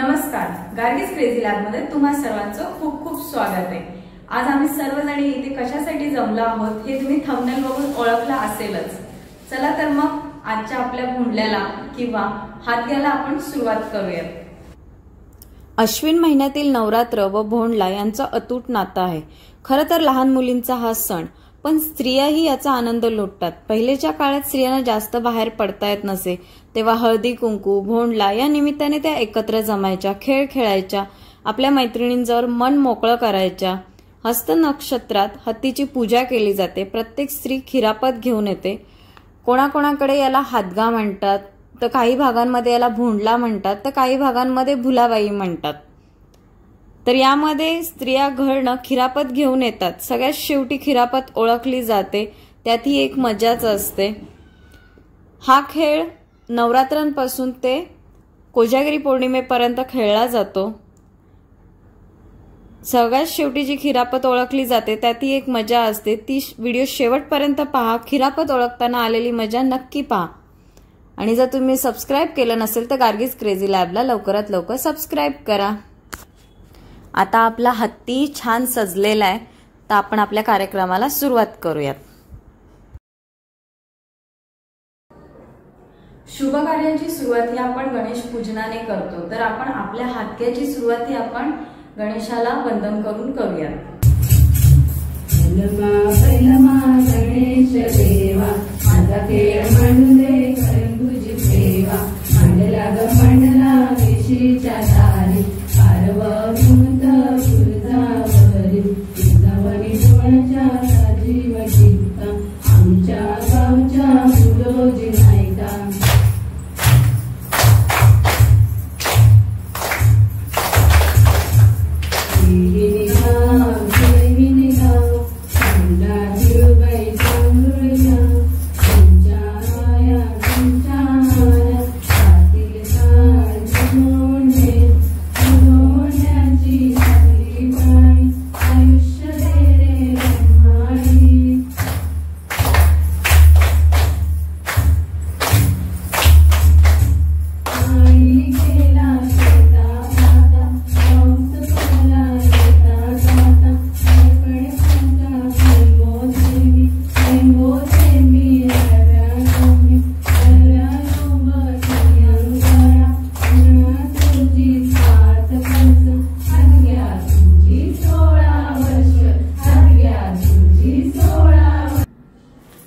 नमस्कार, Gargis crazy lab मध्ये तुम्हा सर्वांचं खूप खूप स्वागत आहे। आज आम्ही सर्वजणी इथे कशासाठी जमलो आहोत हे तुम्ही थंबनेल बघून ओळखलं असेलच। चला तर मग आजच्या आपल्या भोंडल्याला किंवा हादग्याला आपण सुरुवात करूया। अश्विन महिन्यातील नवरात्र व भोंडला यांचा अतूट नातं आहे। खरं तर लहान मुलींचा हा सण, पण स्त्रियाही याचा आनंद लुटतात। पहिलेच्या काळात स्त्रियांना जास्त बाहेर पडता येत नसे, तेव्हा हळदी कुंकू, भोंडला या निमित्ताने त्या एकत्र जमायच्या, खेळ खेळायच्या, आपल्या मैत्रिणींजवळ मन मोकळं करायच्या। हस्त नक्षत्रात हत्तीची पूजा केली जाते। प्रत्येक स्त्री खिरापत घेऊन येते। कोणाकोणाकडे याला हादगा म्हणतात, तर काही भागांमध्ये याला भोंडला म्हणतात, तर काही भागांमध्ये भुलाबाई म्हणतात। तर यामध्ये स्त्रिया घरनं खिरापत घेऊन येतात। सगळ्यात शेवटी खिरापत ओळखली जाते, त्यात ही एक मजाच असते। हा खेळ नवरात्रांपासून ते कोजागिरी पौर्णिमेपर्यंत खेळला जातो। सगळ्यात शेवटी जी खिरापत ओळखली जाते त्यात ही एक मजा असते। ती व्हिडिओ शेवटपर्यंत पहा। खिरापत ओळखताना आलेली मजा नक्की पहा। आणि जर तुम्ही सबस्क्राइब केलं नसेल तर गार्गीज क्रेझी लॅबला लवकरात लवकर सबस्क्राइब करा। आता आपला हत्ती छान सजलेला आहे, तर आपण आपल्या कार्यक्रमाला सुरुवात करूयात। शुभ कार्याची सुरुवात ही आपण गणेश पूजनाने करतो, तर आपण आपल्या हादग्याची सुरुवात ही आपण गणेशाला वंदन करून करूयात। गणेश देवा माझा खेळ मंडे करून तुझी सेवा, मंडला ग मंडला विशीच्या दारी, पार्वतीत फुलजावरी, फुलजावरी डोळ्याच्या सजीव चित्ता, आमच्या गावच्या फुलोजी नायका।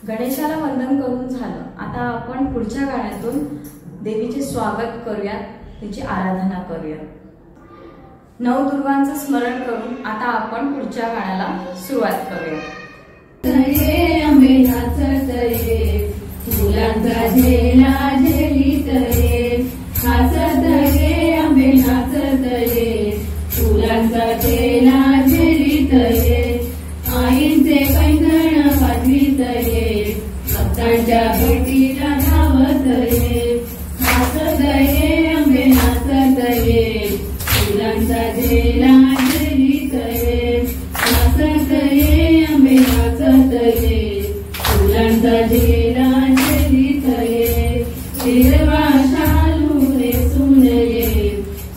गणेशाला वंदन करून झालं। आता आपण पुढच्या गाण्यातून देवीचे स्वागत करूयात, तिची आराधना करूयात। नवदुर्गांचं स्मरण करून आता आपण पुढच्या गाण्याला सुरुवात करूयात। अंबे नाचत ये, फुलांचा झेला झेलीत ये, नाचत ये अंबे नाचत ये, फुलांचा झेला झेलीत ये, आईंचे पैंजण वाजवीत ये, भक्तांच्या भेटीला धावत ये, नाचत ये अंबे नाचत ये, फुलांचा झेला झेलीत ये, नाचत ये अंबे नाचत ये, फुलांचा झेला झेलीत ये, हिरवा शालू नेसून ये,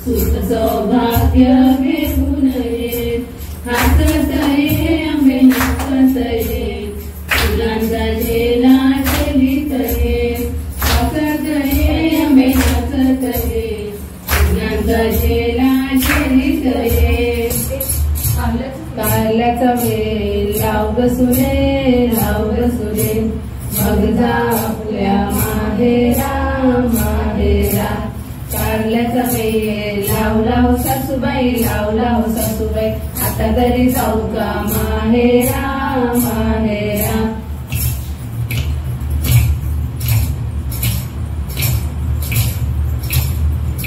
सुख सौभाग्य घेऊन ये, नाचत ये अंबे नाचत ये, फुलांचा झेला झेलीत ये, नाचत ये अंबे नाचत ये, फुलांचा झेला झेलीत ये। कारल्याचा वेल लाव ग सुरे, लाव ग सुरे, मग जा आपल्या माहेरा माहेरा। कारल्याचा वेल लाव लाव सासूबाई, लाव लाव सासूबाई, आता घरी जाऊ का माहेरा माहेरा।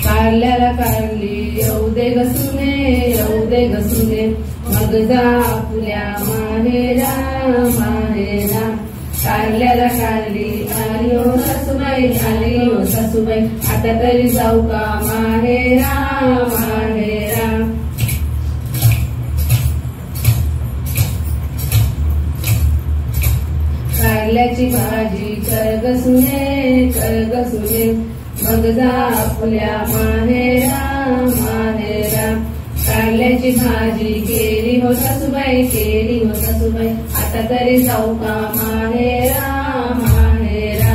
कारल्याला कारली येऊ दे ग सुने, येऊ दे ग सुने, मग जा आपल्या माहेरा माहेरा। कारल्याला कारली आली हो सासूबाई, आली हो सासूबाई, आता तरी जाऊ का माहेरा माहेरा। कारल्याची भाजी कर ग सुने, कर ग सुने, मग जा आपल्या माहेरा कारल्याची भाजी केली हो सासूबाई, केली हो सासूबाई, आता तरी जाऊ का माहेरा माहेरा.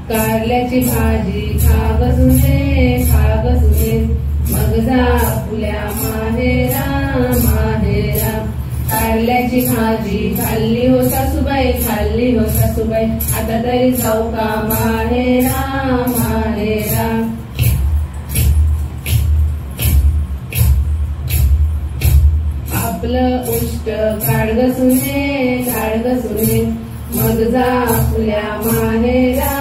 कारल्याची भाजी खा ग सुने, खा ग सुने, मग जा आपल्या माहेरा माहेरा. कारल्याची भाजी खाल्ली हो सासूबाई, खाल्ली हो सासूबाई, आता तरी जाऊ का माहेरा माहेरा. आपलं उष्ट काढ ग सुने, काढ ग सुने, मग जा आपल्या माहेरा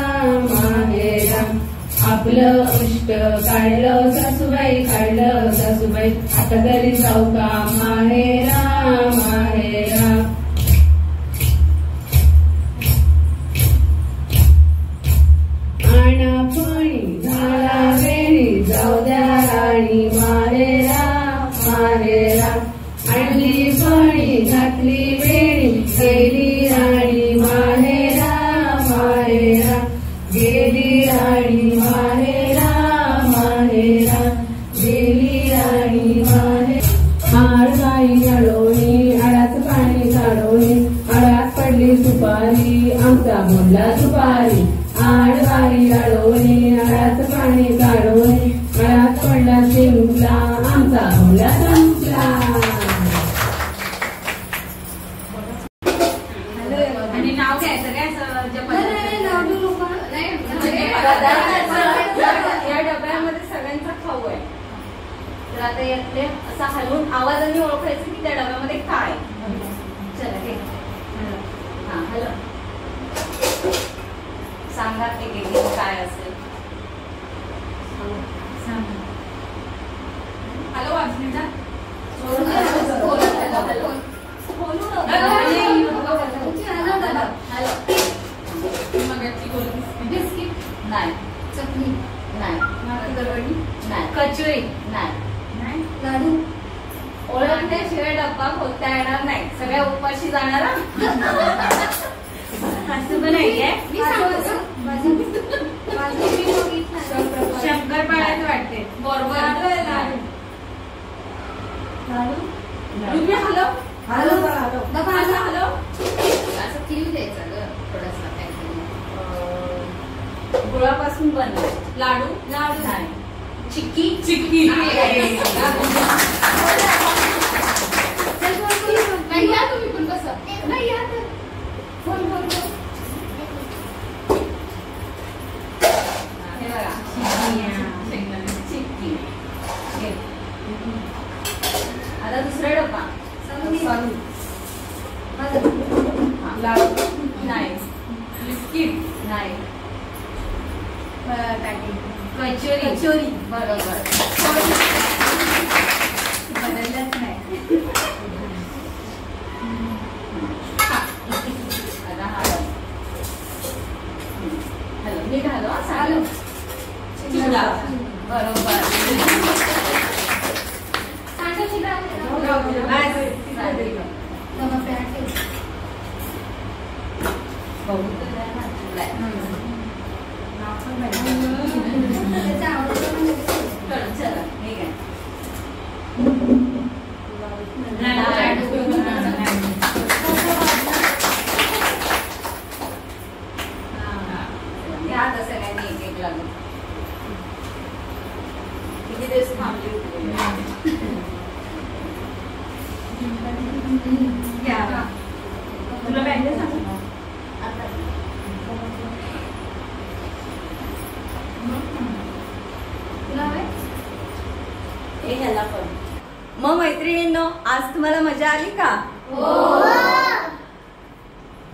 माहेरा. आपलं उष्ट काढलं सासूबाई, काढलं सासूबाई, आता तरी जाऊ का माहेरा माहेरा. आणा फणी झाला वेणी, जाऊ द्या राणी माहेरा माहेरा. आणली फणी घातली वेणी, गेली राणी माहेरा माहेरा, गेली राणी माहेरा माहेरा, गेली राणी माहेरा. आळगाई अडवणी, आळात पाणी काढवणी, आळात पडली सुपारी, आमचा बोलला सुपारी. आळगाई अडवणी, आळात पाणी काढवणी, आळात पडला शिंपला, आमचा बोलला संपला. आणि नाव घ्यायचं काय या डब्यामध्ये सगळ्यांचा खाऊ आहे. तर आता यातले असा हलवून आवाजाने ओळखायचं की त्या डब्यामध्ये काय. चला हे हा हॅलो सांगा एक एक काय असेल. हॅलो वाजनीचा नाही, चटणी नाही, नाही, कचोरी नाही, लाडू ओळखल्याशिवाय डब्बा खोलता येणार नाही. सगळ्या उपाशी जाणार असं पण नाहीये. शंकरपाळ्यात वाटते बरोबर. हॅलो हॅलो हॅलो असं क्यू द्यायचं ग थोडासा. गुळापासून बनलं लाडू, लाडू नाही, चिक्की चिक्की नाही. या तुम्ही पण कसं नाही या तर फोन फोन हे बघा चिक्की. आता दुसरा डब्बा लाडू नाही, बिस्किट नाही, कचोरी कचोरी बरोबर. बदललंच नाही. हॅलो मी घालो चालू चिवडा बरोबर. चला ठीक आहे. घ्या आता सगळ्यांनी एक एक लागू. किती दिवस थांबली घ्या. तुला बँकेत सांग ह्याला पण. मग मैत्रिणींनो आज तुम्हाला मजा आली का? हो.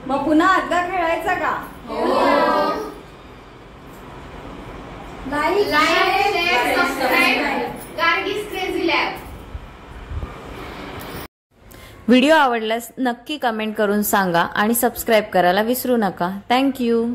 मग पुन्हा आदला खेळायचा का? हो. Like share subscribe Gargis crazy lab. Video आवडल्यास नक्की कमेंट करून सांगा आणि सबस्क्राईब करायला विसरू नका. थँक्यू.